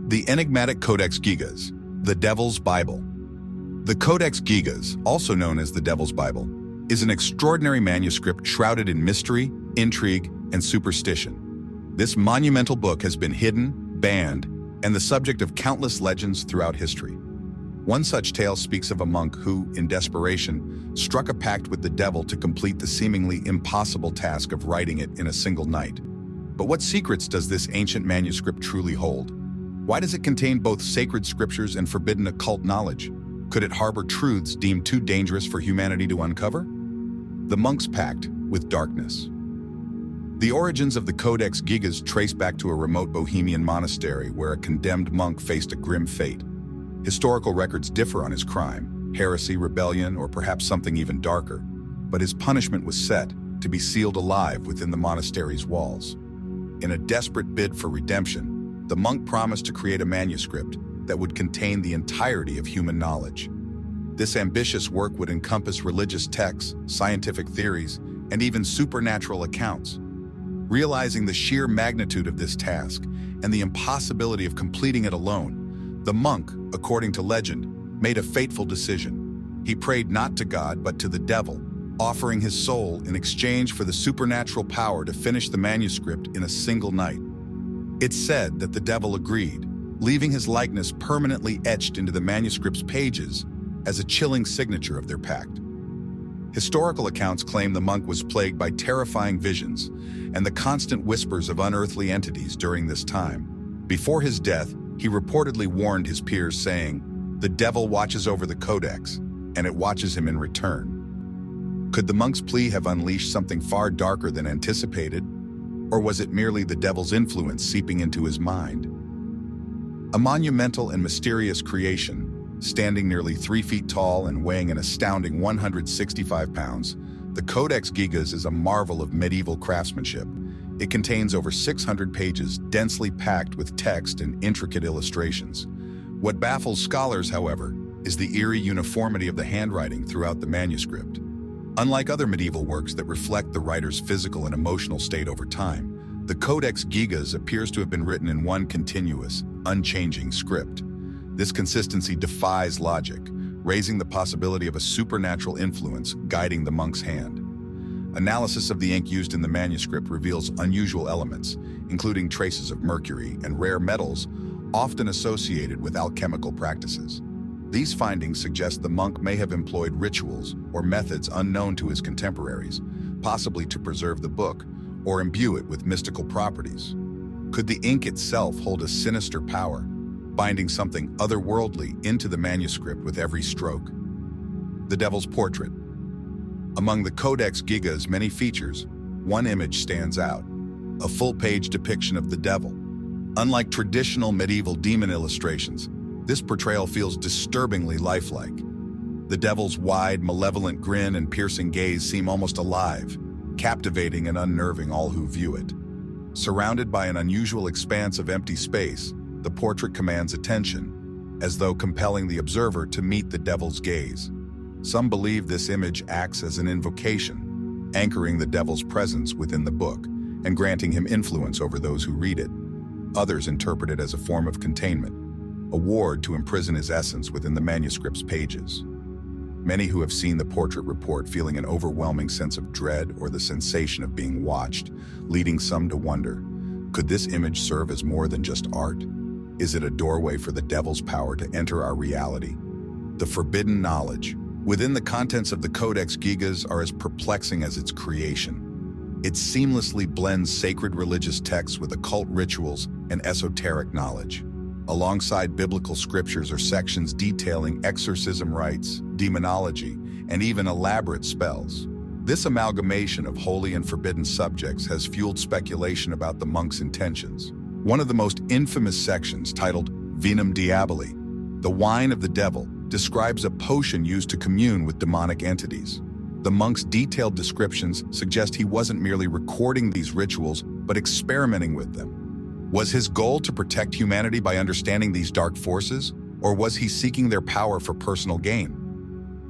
The enigmatic Codex Gigas, the Devil's Bible. The Codex Gigas, also known as the Devil's Bible, is an extraordinary manuscript shrouded in mystery, intrigue, and superstition. This monumental book has been hidden, banned, and the subject of countless legends throughout history. One such tale speaks of a monk who, in desperation, struck a pact with the devil to complete the seemingly impossible task of writing it in a single night. But what secrets does this ancient manuscript truly hold? Why does it contain both sacred scriptures and forbidden occult knowledge? Could it harbor truths deemed too dangerous for humanity to uncover? The monk's pact with darkness. The origins of the Codex Gigas trace back to a remote Bohemian monastery where a condemned monk faced a grim fate. Historical records differ on his crime, heresy, rebellion, or perhaps something even darker, but his punishment was set to be sealed alive within the monastery's walls. In a desperate bid for redemption, the monk promised to create a manuscript that would contain the entirety of human knowledge. This ambitious work would encompass religious texts, scientific theories, and even supernatural accounts. Realizing the sheer magnitude of this task and the impossibility of completing it alone, the monk, according to legend, made a fateful decision. He prayed not to God but to the devil, offering his soul in exchange for the supernatural power to finish the manuscript in a single night. It's said that the devil agreed, leaving his likeness permanently etched into the manuscript's pages as a chilling signature of their pact. Historical accounts claim the monk was plagued by terrifying visions and the constant whispers of unearthly entities during this time. Before his death, he reportedly warned his peers, saying, "The devil watches over the Codex, and it watches him in return." Could the monk's plea have unleashed something far darker than anticipated? Or was it merely the devil's influence seeping into his mind? A monumental and mysterious creation, standing nearly 3 feet tall and weighing an astounding 165 pounds, the Codex Gigas is a marvel of medieval craftsmanship. It contains over 600 pages densely packed with text and intricate illustrations. What baffles scholars, however, is the eerie uniformity of the handwriting throughout the manuscript. Unlike other medieval works that reflect the writer's physical and emotional state over time, the Codex Gigas appears to have been written in one continuous, unchanging script. This consistency defies logic, raising the possibility of a supernatural influence guiding the monk's hand. Analysis of the ink used in the manuscript reveals unusual elements, including traces of mercury and rare metals, often associated with alchemical practices. These findings suggest the monk may have employed rituals or methods unknown to his contemporaries, possibly to preserve the book or imbue it with mystical properties. Could the ink itself hold a sinister power, binding something otherworldly into the manuscript with every stroke? The Devil's Portrait. Among the Codex Gigas' many features, one image stands out: a full-page depiction of the devil. Unlike traditional medieval demon illustrations, this portrayal feels disturbingly lifelike. The devil's wide, malevolent grin and piercing gaze seem almost alive, captivating and unnerving all who view it. Surrounded by an unusual expanse of empty space, the portrait commands attention, as though compelling the observer to meet the devil's gaze. Some believe this image acts as an invocation, anchoring the devil's presence within the book and granting him influence over those who read it. Others interpret it as a form of containment, a ward to imprison his essence within the manuscript's pages. Many who have seen the portrait report feeling an overwhelming sense of dread or the sensation of being watched, leading some to wonder, could this image serve as more than just art? Is it a doorway for the devil's power to enter our reality? The forbidden knowledge within the contents of the Codex Gigas are as perplexing as its creation. It seamlessly blends sacred religious texts with occult rituals and esoteric knowledge. Alongside biblical scriptures are sections detailing exorcism rites, demonology, and even elaborate spells. This amalgamation of holy and forbidden subjects has fueled speculation about the monk's intentions. One of the most infamous sections, titled Vinum Diaboli, the wine of the devil, describes a potion used to commune with demonic entities. The monk's detailed descriptions suggest he wasn't merely recording these rituals, but experimenting with them. Was his goal to protect humanity by understanding these dark forces, or was he seeking their power for personal gain?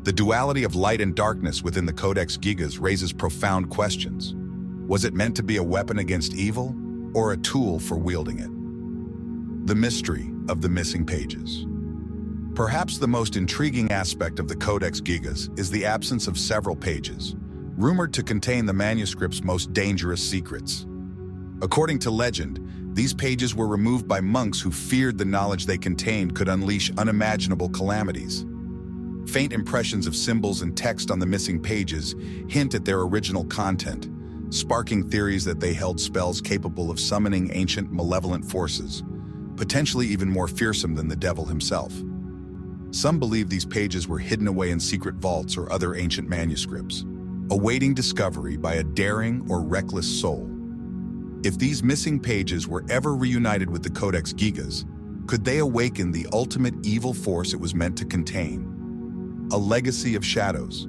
The duality of light and darkness within the Codex Gigas raises profound questions. Was it meant to be a weapon against evil, or a tool for wielding it? The mystery of the missing pages. Perhaps the most intriguing aspect of the Codex Gigas is the absence of several pages, rumored to contain the manuscript's most dangerous secrets. According to legend, these pages were removed by monks who feared the knowledge they contained could unleash unimaginable calamities. Faint impressions of symbols and text on the missing pages hint at their original content, sparking theories that they held spells capable of summoning ancient malevolent forces, potentially even more fearsome than the devil himself. Some believe these pages were hidden away in secret vaults or other ancient manuscripts, awaiting discovery by a daring or reckless soul. If these missing pages were ever reunited with the Codex Gigas, could they awaken the ultimate evil force it was meant to contain? A legacy of shadows.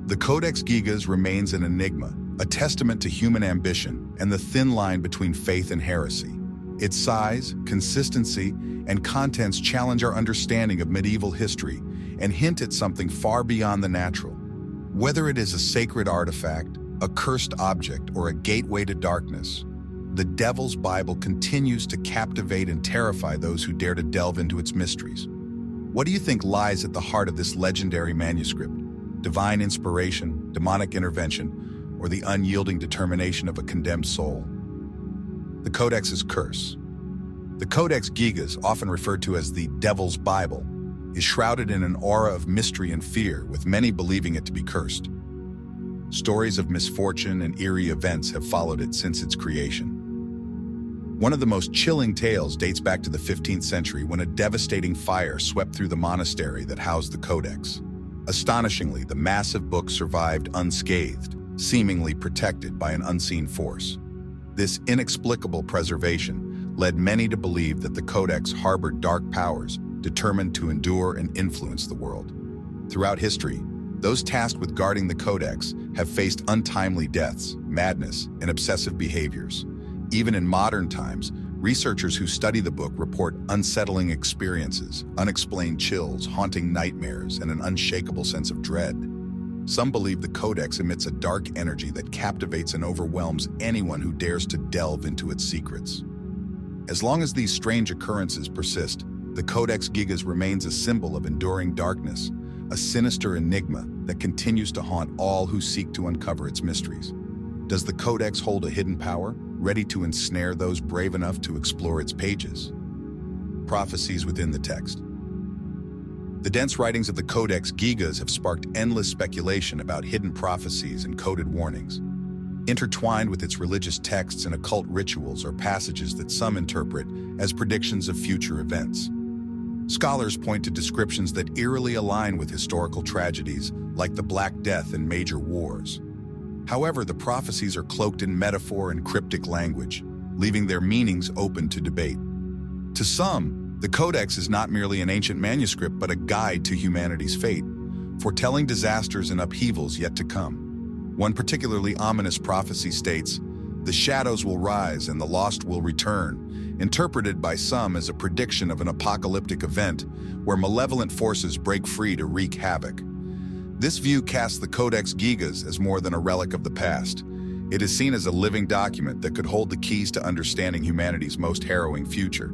The Codex Gigas remains an enigma, a testament to human ambition and the thin line between faith and heresy. Its size, consistency, and contents challenge our understanding of medieval history and hint at something far beyond the natural. Whether it is a sacred artifact, a cursed object, or a gateway to darkness, the Devil's Bible continues to captivate and terrify those who dare to delve into its mysteries. What do you think lies at the heart of this legendary manuscript? Divine inspiration, demonic intervention, or the unyielding determination of a condemned soul? The Codex's curse. The Codex Gigas, often referred to as the Devil's Bible, is shrouded in an aura of mystery and fear, with many believing it to be cursed. Stories of misfortune and eerie events have followed it since its creation. One of the most chilling tales dates back to the 15th century when a devastating fire swept through the monastery that housed the Codex. Astonishingly, the massive book survived unscathed, seemingly protected by an unseen force. This inexplicable preservation led many to believe that the Codex harbored dark powers determined to endure and influence the world. Throughout history, those tasked with guarding the Codex have faced untimely deaths, madness, and obsessive behaviors. Even in modern times, researchers who study the book report unsettling experiences, unexplained chills, haunting nightmares, and an unshakable sense of dread. Some believe the Codex emits a dark energy that captivates and overwhelms anyone who dares to delve into its secrets. As long as these strange occurrences persist, the Codex Gigas remains a symbol of enduring darkness, a sinister enigma that continues to haunt all who seek to uncover its mysteries. Does the Codex hold a hidden power, ready to ensnare those brave enough to explore its pages? Prophecies within the text. The dense writings of the Codex Gigas have sparked endless speculation about hidden prophecies and coded warnings. Intertwined with its religious texts and occult rituals are passages that some interpret as predictions of future events. Scholars point to descriptions that eerily align with historical tragedies like the Black Death and major wars. However, the prophecies are cloaked in metaphor and cryptic language, leaving their meanings open to debate. To some, the Codex is not merely an ancient manuscript but a guide to humanity's fate, foretelling disasters and upheavals yet to come. One particularly ominous prophecy states, "The shadows will rise and the lost will return," interpreted by some as a prediction of an apocalyptic event where malevolent forces break free to wreak havoc. This view casts the Codex Gigas as more than a relic of the past. It is seen as a living document that could hold the keys to understanding humanity's most harrowing future.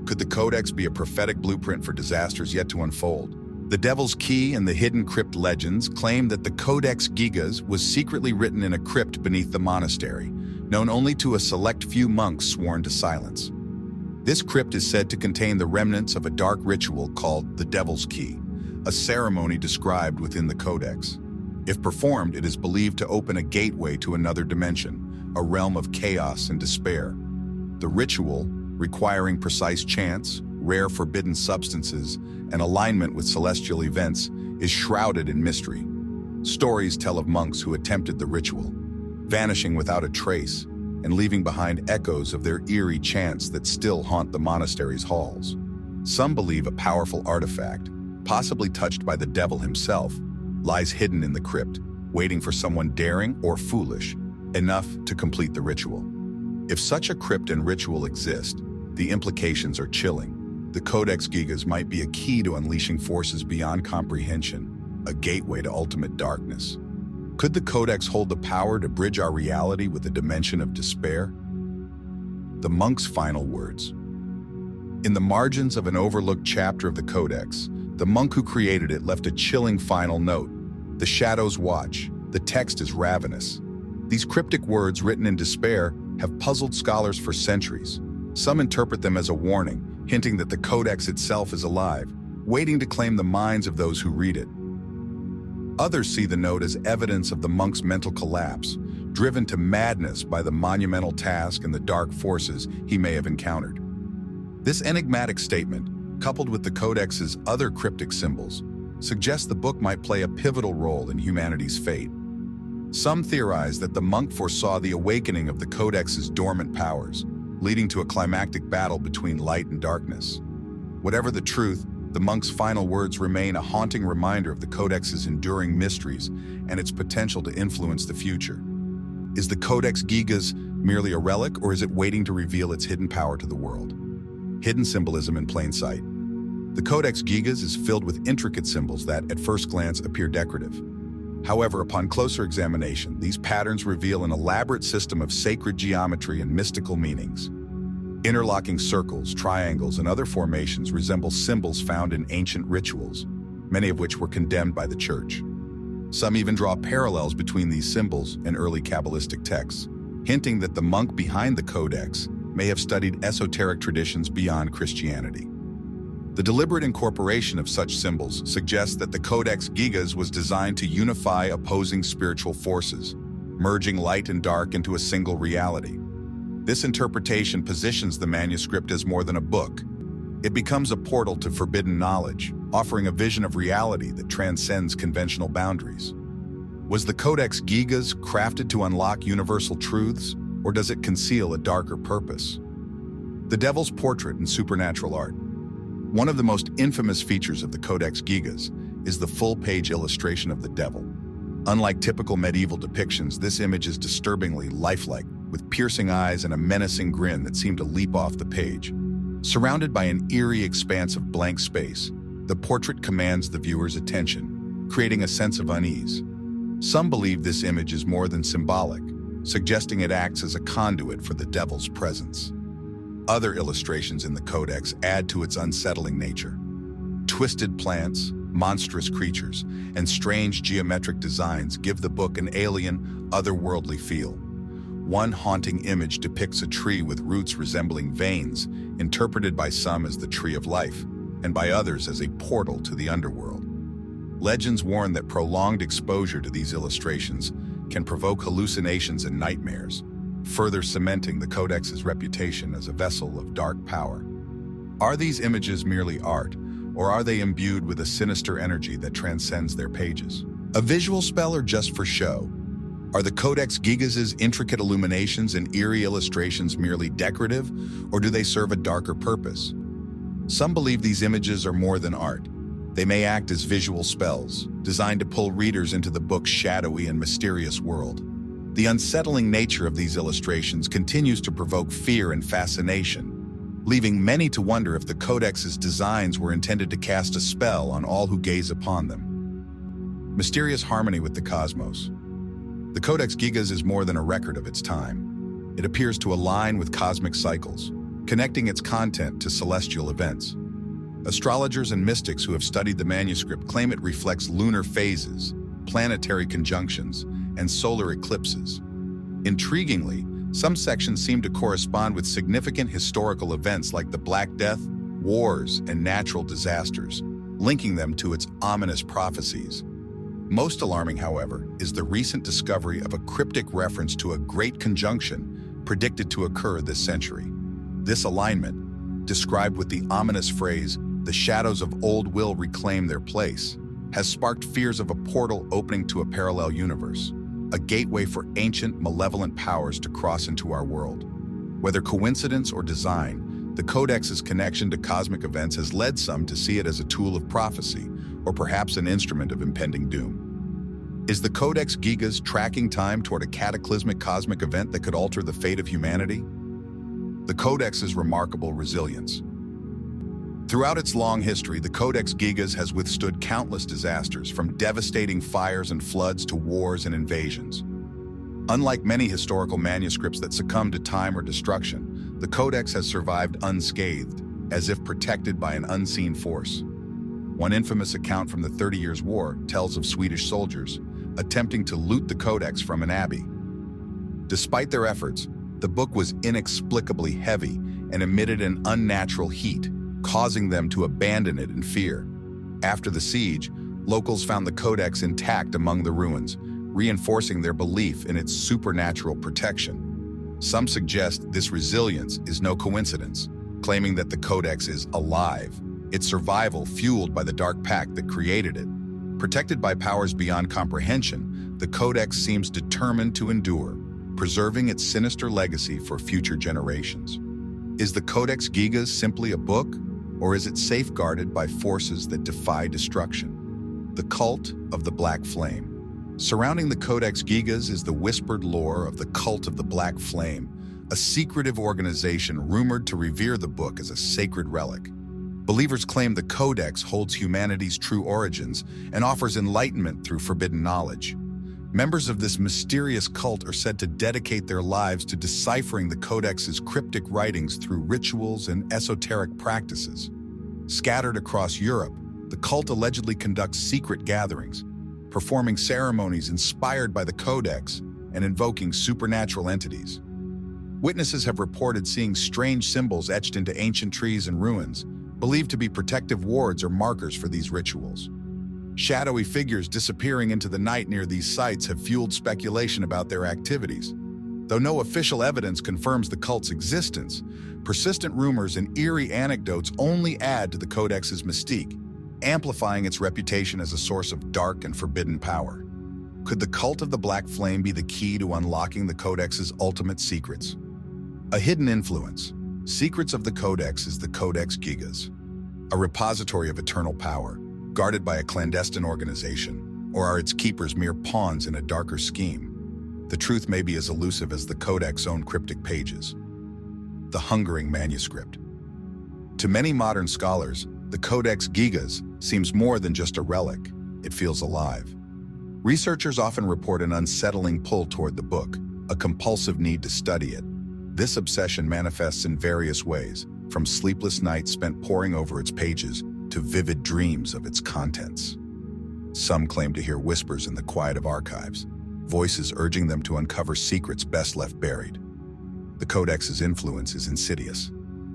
Could the Codex be a prophetic blueprint for disasters yet to unfold? The Devil's Key and the Hidden Crypt legends claim that the Codex Gigas was secretly written in a crypt beneath the monastery, known only to a select few monks sworn to silence. This crypt is said to contain the remnants of a dark ritual called the Devil's Key, a ceremony described within the Codex. If performed, it is believed to open a gateway to another dimension, a realm of chaos and despair. The ritual, requiring precise chants, rare forbidden substances, and alignment with celestial events, is shrouded in mystery. Stories tell of monks who attempted the ritual, vanishing without a trace, and leaving behind echoes of their eerie chants that still haunt the monastery's halls. Some believe a powerful artifact, possibly touched by the devil himself, lies hidden in the crypt, waiting for someone daring or foolish enough to complete the ritual. If such a crypt and ritual exist, the implications are chilling. The Codex Gigas might be a key to unleashing forces beyond comprehension, a gateway to ultimate darkness. Could the Codex hold the power to bridge our reality with a dimension of despair? The monk's final words. In the margins of an overlooked chapter of the Codex, the monk who created it left a chilling final note. The shadows watch. The text is ravenous. These cryptic words, written in despair, have puzzled scholars for centuries. Some interpret them as a warning, hinting that the Codex itself is alive, waiting to claim the minds of those who read it. Others see the note as evidence of the monk's mental collapse, driven to madness by the monumental task and the dark forces he may have encountered. This enigmatic statement, coupled with the Codex's other cryptic symbols, suggests the book might play a pivotal role in humanity's fate. Some theorize that the monk foresaw the awakening of the Codex's dormant powers, leading to a climactic battle between light and darkness. Whatever the truth, the monk's final words remain a haunting reminder of the Codex's enduring mysteries and its potential to influence the future. Is the Codex Gigas merely a relic, or is it waiting to reveal its hidden power to the world? Hidden symbolism in plain sight. The Codex Gigas is filled with intricate symbols that, at first glance, appear decorative. However, upon closer examination, these patterns reveal an elaborate system of sacred geometry and mystical meanings. Interlocking circles, triangles, and other formations resemble symbols found in ancient rituals, many of which were condemned by the Church. Some even draw parallels between these symbols and early Kabbalistic texts, hinting that the monk behind the Codex may have studied esoteric traditions beyond Christianity. The deliberate incorporation of such symbols suggests that the Codex Gigas was designed to unify opposing spiritual forces, merging light and dark into a single reality. This interpretation positions the manuscript as more than a book. It becomes a portal to forbidden knowledge, offering a vision of reality that transcends conventional boundaries. Was the Codex Gigas crafted to unlock universal truths, or does it conceal a darker purpose? The Devil's Portrait in Supernatural Art. One of the most infamous features of the Codex Gigas is the full-page illustration of the devil. Unlike typical medieval depictions, this image is disturbingly lifelike, with piercing eyes and a menacing grin that seem to leap off the page. Surrounded by an eerie expanse of blank space, the portrait commands the viewer's attention, creating a sense of unease. Some believe this image is more than symbolic, suggesting it acts as a conduit for the devil's presence. Other illustrations in the Codex add to its unsettling nature. Twisted plants, monstrous creatures, and strange geometric designs give the book an alien, otherworldly feel. One haunting image depicts a tree with roots resembling veins, interpreted by some as the tree of life, and by others as a portal to the underworld. Legends warn that prolonged exposure to these illustrations can provoke hallucinations and nightmares, further cementing the Codex's reputation as a vessel of dark power. Are these images merely art, or are they imbued with a sinister energy that transcends their pages? A visual spell, or just for show? Are the Codex Gigas' intricate illuminations and eerie illustrations merely decorative, or do they serve a darker purpose? Some believe these images are more than art. They may act as visual spells, designed to pull readers into the book's shadowy and mysterious world. The unsettling nature of these illustrations continues to provoke fear and fascination, leaving many to wonder if the Codex's designs were intended to cast a spell on all who gaze upon them. Mysterious harmony with the cosmos. The Codex Gigas is more than a record of its time. It appears to align with cosmic cycles, connecting its content to celestial events. Astrologers and mystics who have studied the manuscript claim it reflects lunar phases, planetary conjunctions, and solar eclipses. Intriguingly, some sections seem to correspond with significant historical events like the Black Death, wars, and natural disasters, linking them to its ominous prophecies. Most alarming, however, is the recent discovery of a cryptic reference to a great conjunction predicted to occur this century. This alignment, described with the ominous phrase, "The shadows of old will reclaim their place," has sparked fears of a portal opening to a parallel universe, a gateway for ancient, malevolent powers to cross into our world. Whether coincidence or design, the Codex's connection to cosmic events has led some to see it as a tool of prophecy, or perhaps an instrument of impending doom. Is the Codex Gigas tracking time toward a cataclysmic cosmic event that could alter the fate of humanity? The Codex's remarkable resilience. Throughout its long history, the Codex Gigas has withstood countless disasters, from devastating fires and floods to wars and invasions. Unlike many historical manuscripts that succumb to time or destruction, the Codex has survived unscathed, as if protected by an unseen force. One infamous account from the 30 Years' War tells of Swedish soldiers attempting to loot the codex from an abbey. Despite their efforts, the book was inexplicably heavy and emitted an unnatural heat, causing them to abandon it in fear. After the siege, locals found the codex intact among the ruins, reinforcing their belief in its supernatural protection. Some suggest this resilience is no coincidence, claiming that the codex is alive, its survival fueled by the dark pact that created it. Protected by powers beyond comprehension, the codex seems determined to endure, preserving its sinister legacy for future generations. Is the Codex Gigas simply a book, or is it safeguarded by forces that defy destruction? The Cult of the Black Flame. Surrounding the Codex Gigas is the whispered lore of the Cult of the Black Flame, a secretive organization rumored to revere the book as a sacred relic. Believers claim the Codex holds humanity's true origins and offers enlightenment through forbidden knowledge. Members of this mysterious cult are said to dedicate their lives to deciphering the Codex's cryptic writings through rituals and esoteric practices. Scattered across Europe, the cult allegedly conducts secret gatherings, performing ceremonies inspired by the Codex and invoking supernatural entities. Witnesses have reported seeing strange symbols etched into ancient trees and ruins, believed to be protective wards or markers for these rituals. Shadowy figures disappearing into the night near these sites have fueled speculation about their activities. Though no official evidence confirms the cult's existence, persistent rumors and eerie anecdotes only add to the Codex's mystique, amplifying its reputation as a source of dark and forbidden power. Could the Cult of the Black Flame be the key to unlocking the Codex's ultimate secrets? A hidden influence. Secrets of the Codex is the Codex Gigas, a repository of eternal power, guarded by a clandestine organization, or are its keepers mere pawns in a darker scheme? The truth may be as elusive as the Codex's own cryptic pages. The hungering manuscript. To many modern scholars, the Codex Gigas seems more than just a relic. It feels alive. Researchers often report an unsettling pull toward the book, a compulsive need to study it. This obsession manifests in various ways, from sleepless nights spent poring over its pages to vivid dreams of its contents. Some claim to hear whispers in the quiet of archives, voices urging them to uncover secrets best left buried. The Codex's influence is insidious.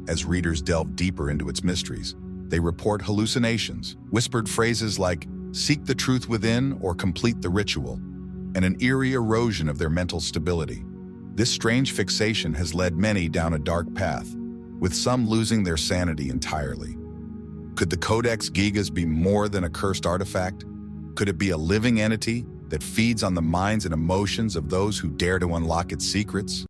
As readers delve deeper into its mysteries, they report hallucinations, whispered phrases like, "Seek the truth within" or "Complete the ritual," and an eerie erosion of their mental stability. This strange fixation has led many down a dark path, with some losing their sanity entirely. Could the Codex Gigas be more than a cursed artifact? Could it be a living entity that feeds on the minds and emotions of those who dare to unlock its secrets?